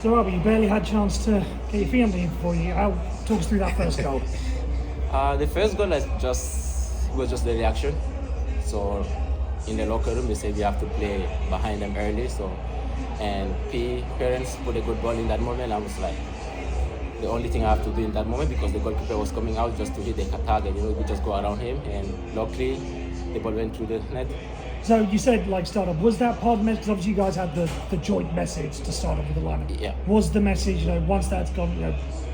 So, Robbie, you barely had a chance to get your family in before you. Talk us through that first goal. The first goal was just the reaction. So in the locker room, they said we have to play behind them early. And parents put a good ball in that moment. I was like, the only thing I have to do in that moment, because the goalkeeper was coming out just to hit the target. We just go around him, and luckily the ball went through the net. So you said startup. Was that part of the message? Because obviously you guys had the joint message to start off with the lineup. Yeah. Was the message, once that's gone,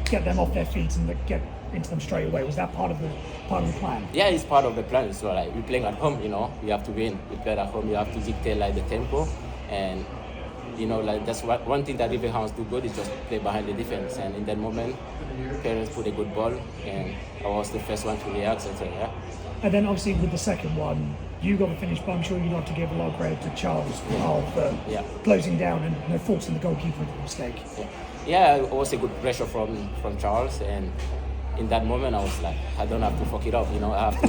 get them off their feet and get into them straight away? Was that part of the plan? Yeah, it's part of the plan. So we're playing at home. We have to win. We play at home. You have to dictate the tempo, and that's one thing that Riverhounds do good is just play behind the defense. And in that moment, parents put a good ball, and I was the first one to react. So yeah. And then obviously with the second one, you got the finish, but I'm sure you'd like to give a lot of credit to Charles for closing down and forcing the goalkeeper into the mistake. Yeah, it was a good pressure from Charles, and in that moment I was like, I don't have to fuck it up, I have to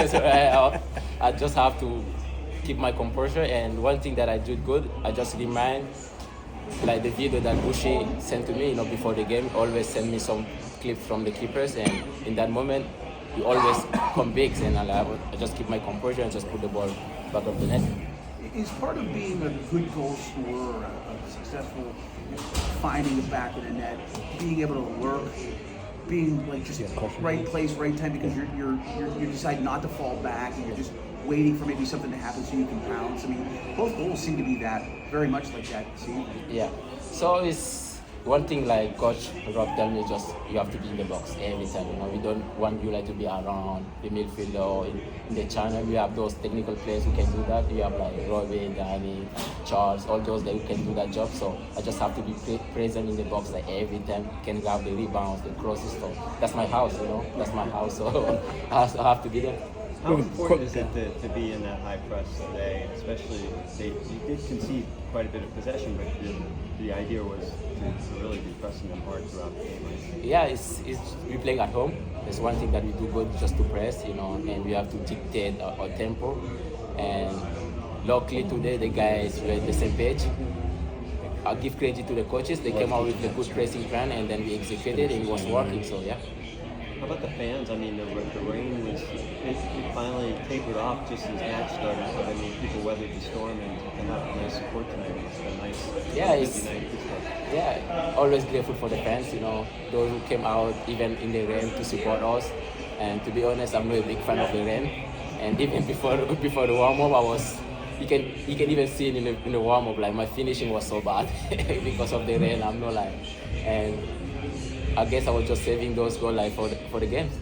so I just have to keep my composure. And one thing that I did good, I just remind the video that Bushi sent to me, before the game, always send me some clips from the keepers, and in that moment he always come big, and I just keep my composure and just put the ball back of the net. Is part of being a good goal scorer, a successful finding the back of the net, being able to lurk, being just right place, right time, because you decide not to fall back and you're just waiting for maybe something to happen so you can pounce. I mean, both goals seem to be that, very much like that. See? Yeah. So it's one thing Coach Rob tell me, just you have to be in the box every time. We don't want you to be around the midfield or in the channel. We have those technical players who can do that. We have Robbie, Danny, Charles, all those that can do that job. So I just have to be present in the box every time. Can grab the rebounds, the crosses. So that's my house, That's my house. So I have to be there. How important is it to be in that high press today? Especially, you did concede quite a bit of possession, but the idea was to really be pressing them hard throughout the game. Right? Yeah, we're playing at home. It's one thing that we do good, just to press, and we have to dictate our tempo. And luckily today, the guys were at the same page. I'll give credit to the coaches. They came out with a good pressing plan, and then we executed, and it was working. So yeah. How about the fans? I mean, the rain it finally tapered off just as match started. But I mean, people weathered the storm and have nice support tonight. It's a nice, yeah, always grateful for the fans. Those who came out even in the rain to support us. And to be honest, I'm not a big fan of the rain. And even before the warm up, you can even see it in the warm up. My finishing was so bad because of the rain. I'm not and I guess I was just saving those goals for the games.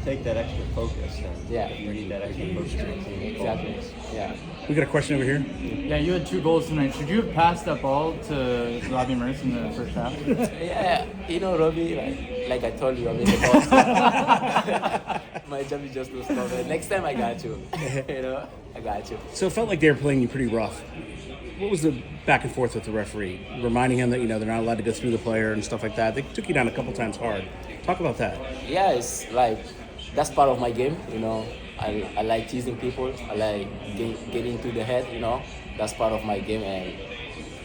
Take that extra focus. You need that extra focus. Exactly. Yeah. We got a question over here. Yeah, you had 2 goals tonight. Should you have passed that ball to Robbie Merce in the first half? Yeah, Robbie, like I told you, I'm in the box. My job is just to stop it. Next time I got you. I got you. So it felt like they were playing you pretty rough. What was the back and forth with the referee, reminding him that they're not allowed to go through the player and stuff like that? They took you down a couple times hard. Talk about that. Yeah, it's that's part of my game. I like teasing people. I like getting to the head. That's part of my game,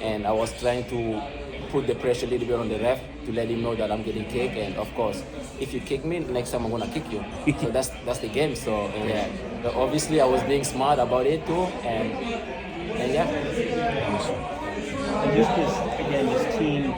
and I was trying to put the pressure a little bit on the ref to let him know that I'm getting kicked. And of course, if you kick me, next time I'm gonna kick you. So that's the game. So yeah, but obviously I was being smart about it too, and yeah. And just this team